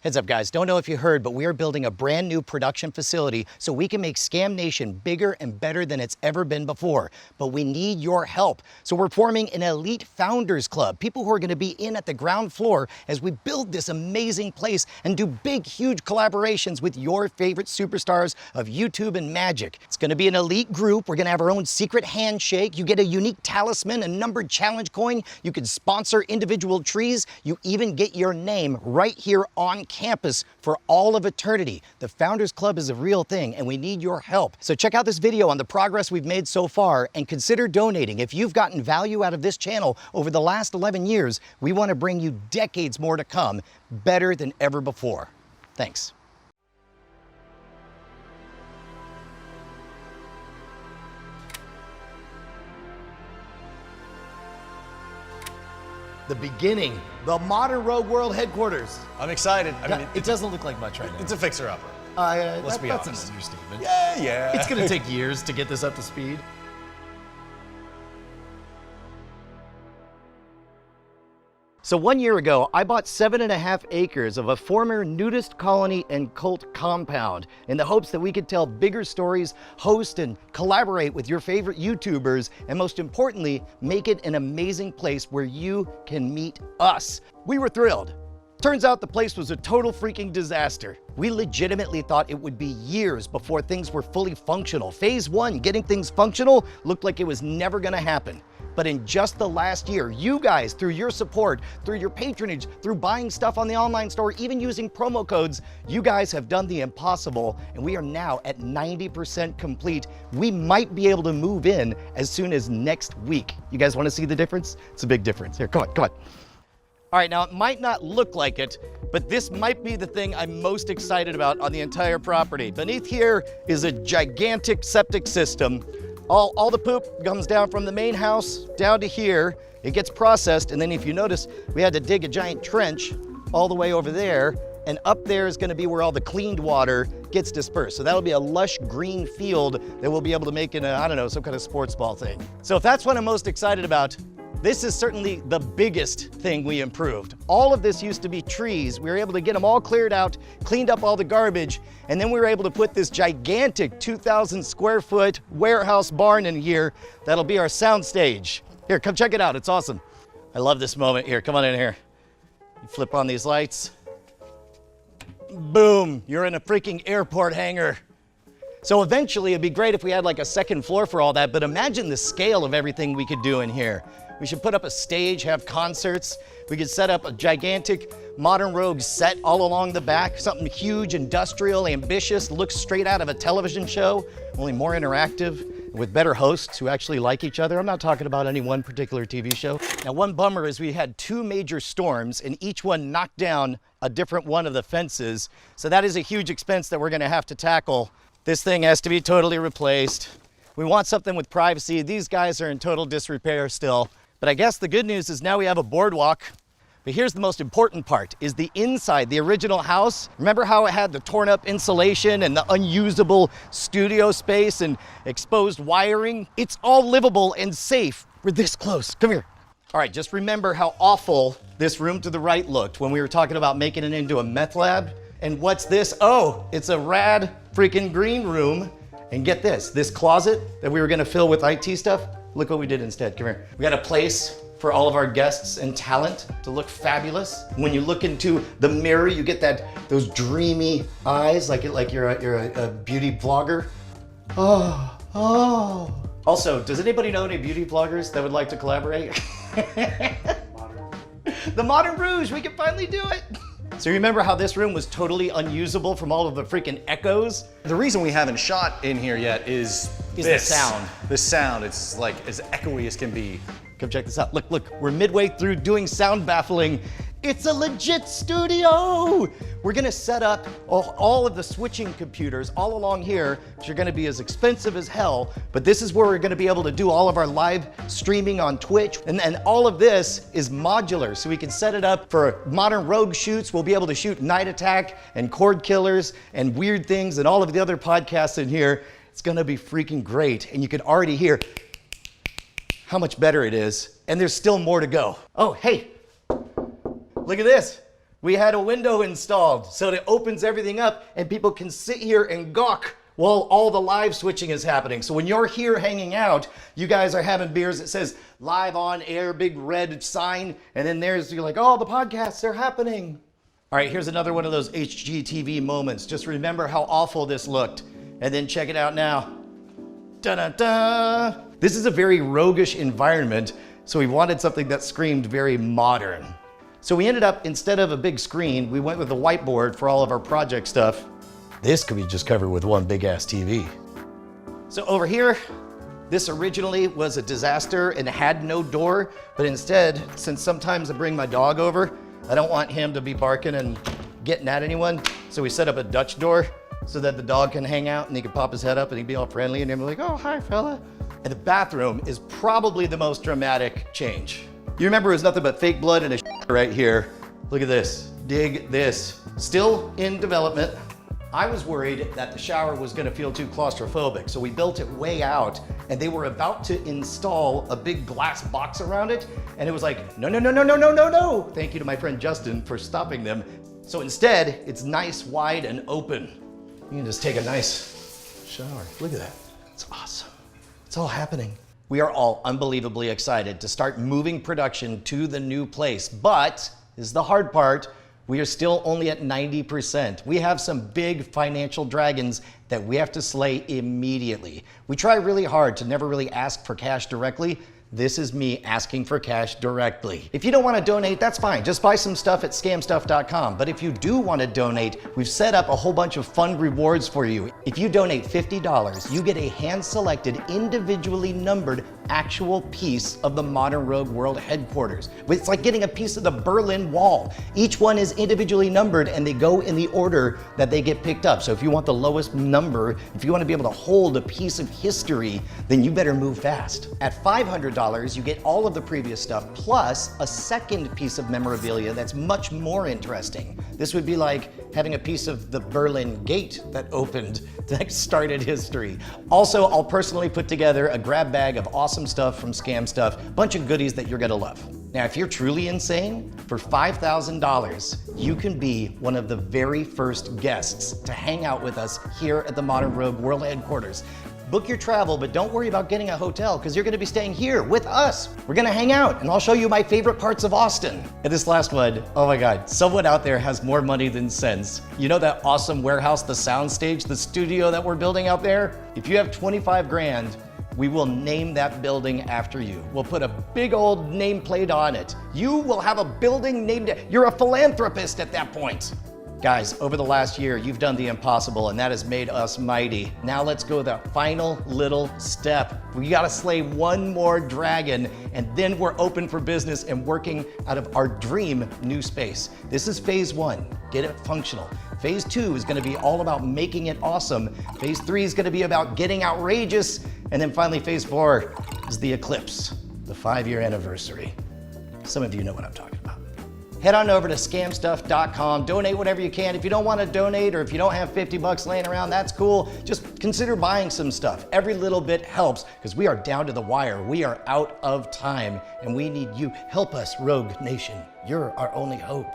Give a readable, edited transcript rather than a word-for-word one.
Heads up, guys, don't know if you heard, but we are building a brand new production facility so we can make Scam Nation bigger and better than it's ever been before. But we need your help. So we're forming an elite founders club, people who are gonna be in at the ground floor as we build this amazing place and do big, huge collaborations with your favorite superstars of YouTube and magic. It's gonna be an elite group. We're gonna have our own secret handshake. You get a unique talisman, a numbered challenge coin. You can sponsor individual trees. You even get your name right here on campus for all of eternity. The Founders Club is a real thing and we need your help. So check out this video on the progress we've made so far and consider donating. If you've gotten value out of this channel over the last 11 years, we want to bring you decades more to come, better than ever before. Thanks. The beginning, the modern Rogue World headquarters. I'm excited. I mean, It doesn't look like much right now. it's a fixer-upper. Let's be honest. That's an understatement. Yeah. It's going to take years to get this up to speed. So 1 year ago, I bought 7.5 acres of a former nudist colony and cult compound in the hopes that we could tell bigger stories, host and collaborate with your favorite YouTubers, and most importantly, make it an amazing place where you can meet us. We were thrilled. Turns out the place was a total freaking disaster. We legitimately thought it would be years before things were fully functional. Phase 1, getting things functional, looked like it was never gonna happen. But in just the last year, you guys, through your support, through your patronage, through buying stuff on the online store, even using promo codes, you guys have done the impossible, and we are now at 90% complete. We might be able to move in as soon as next week. You guys wanna see the difference? It's a big difference. Here, come on, come on. All right, now it might not look like it, but this might be the thing I'm most excited about on the entire property. Beneath here is a gigantic septic system. All the poop comes down from the main house down to here. It gets processed, and then if you notice, we had to dig a giant trench all the way over there, and up there is gonna be where all the cleaned water gets dispersed. So that'll be a lush green field that we'll be able to make in a, I don't know, some kind of sports ball thing. So if that's what I'm most excited about, this is certainly the biggest thing we improved. All of this used to be trees. We were able to get them all cleared out, cleaned up all the garbage, and then we were able to put this gigantic 2,000 square foot warehouse barn in here. That'll be our sound stage. Here, come check it out, it's awesome. I love this moment. Here, come on in here. You flip on these lights. Boom, you're in a freaking airport hangar. So eventually it'd be great if we had like a second floor for all that, but imagine the scale of everything we could do in here. We should put up a stage, have concerts. We could set up a gigantic Modern Rogue set all along the back, something huge, industrial, ambitious, looks straight out of a television show, only more interactive, with better hosts who actually like each other. I'm not talking about any one particular TV show. Now, one bummer is we had 2 major storms and each one knocked down a different one of the fences. So that is a huge expense that we're gonna have to tackle. This thing has to be totally replaced. We want something with privacy. These guys are in total disrepair still. But I guess the good news is now we have a boardwalk. But here's the most important part, is the inside, the original house. Remember how it had the torn up insulation and the unusable studio space and exposed wiring? It's all livable and safe. We're this close, come here. All right, just remember how awful this room to the right looked when we were talking about making it into a meth lab. And what's this? Oh, it's a rad freaking green room. And get this closet that we were gonna fill with IT stuff, look what we did instead, come here. We got a place for all of our guests and talent to look fabulous. When you look into the mirror, you get those dreamy eyes, like you're a beauty vlogger. Oh. Also, does anybody know any beauty vloggers that would like to collaborate? The Modern Rouge, we can finally do it. So remember how this room was totally unusable from all of the freaking echoes? The reason we haven't shot in here yet is the sound. The sound, it's like as echoey as can be. Come check this out. Look, we're midway through doing sound baffling. It's a legit studio. We're gonna set up all of the switching computers all along here, which are gonna be as expensive as hell, but this is where we're gonna be able to do all of our live streaming on Twitch. And all of this is modular, so we can set it up for Modern Rogue shoots. We'll be able to shoot Night Attack and Cord Killers and Weird Things and all of the other podcasts in here. It's gonna be freaking great. And you can already hear how much better it is. And there's still more to go. Oh, hey, look at this. We had a window installed so it opens everything up and people can sit here and gawk while all the live switching is happening. So when you're here hanging out, you guys are having beers. It says live on air, big red sign. And then you're like, oh, the podcasts are happening. All right, here's another one of those HGTV moments. Just remember how awful this looked. And then check it out now. Da-da-da. This is a very roguish environment, so we wanted something that screamed very modern. So we ended up, instead of a big screen, we went with a whiteboard for all of our project stuff. This could be just covered with one big ass TV. So over here, this originally was a disaster and had no door, but instead, since sometimes I bring my dog over, I don't want him to be barking and getting at anyone, so we set up a Dutch door so that the dog can hang out and he can pop his head up and he'd be all friendly and he'd be like, oh, hi fella. And the bathroom is probably the most dramatic change. You remember it was nothing but fake blood and a right here. Look at this, dig this. Still in development. I was worried that the shower was gonna feel too claustrophobic, so we built it way out and they were about to install a big glass box around it. And it was like, no, no, no, no, no, no, no, no. Thank you to my friend Justin for stopping them. So instead, it's nice, wide, and open. You can just take a nice shower. Look at that, it's awesome. It's all happening. We are all unbelievably excited to start moving production to the new place, but this is the hard part. We are still only at 90%. We have some big financial dragons that we have to slay immediately. We try really hard to never really ask for cash directly. This is me asking for cash directly. If you don't want to donate, that's fine. Just buy some stuff at scamstuff.com. But if you do want to donate, we've set up a whole bunch of fun rewards for you. If you donate $50, you get a hand-selected, individually numbered actual piece of the Modern Rogue World headquarters. It's like getting a piece of the Berlin Wall. Each one is individually numbered and they go in the order that they get picked up. So if you want the lowest number, if you want to be able to hold a piece of history, then you better move fast. At $500, you get all of the previous stuff plus a second piece of memorabilia that's much more interesting. This would be like having a piece of the Berlin Gate that opened, that started history. Also, I'll personally put together a grab bag of awesome stuff from Scam Stuff, a bunch of goodies that you're gonna love. Now, if you're truly insane, for $5,000, you can be one of the very first guests to hang out with us here at the Modern Rogue World Headquarters. Book your travel, but don't worry about getting a hotel because you're gonna be staying here with us. We're gonna hang out and I'll show you my favorite parts of Austin. And this last one, oh my God, someone out there has more money than sense. You know that awesome warehouse, the soundstage, the studio that we're building out there? If you have 25 grand, we will name that building after you. We'll put a big old nameplate on it. You will have a building named, you're a philanthropist at that point. Guys, over the last year, you've done the impossible and that has made us mighty. Now let's go the final little step. We gotta slay one more dragon and then we're open for business and working out of our dream new space. This is phase 1, get it functional. Phase 2 is gonna be all about making it awesome. Phase 3 is gonna be about getting outrageous. And then finally, phase 4 is the eclipse, the 5-year anniversary. Some of you know what I'm talking about. Head on over to scamstuff.com, donate whatever you can. If you don't want to donate or if you don't have 50 bucks laying around, that's cool. Just consider buying some stuff. Every little bit helps because we are down to the wire. We are out of time and we need you. Help us, Rogue Nation. You're our only hope.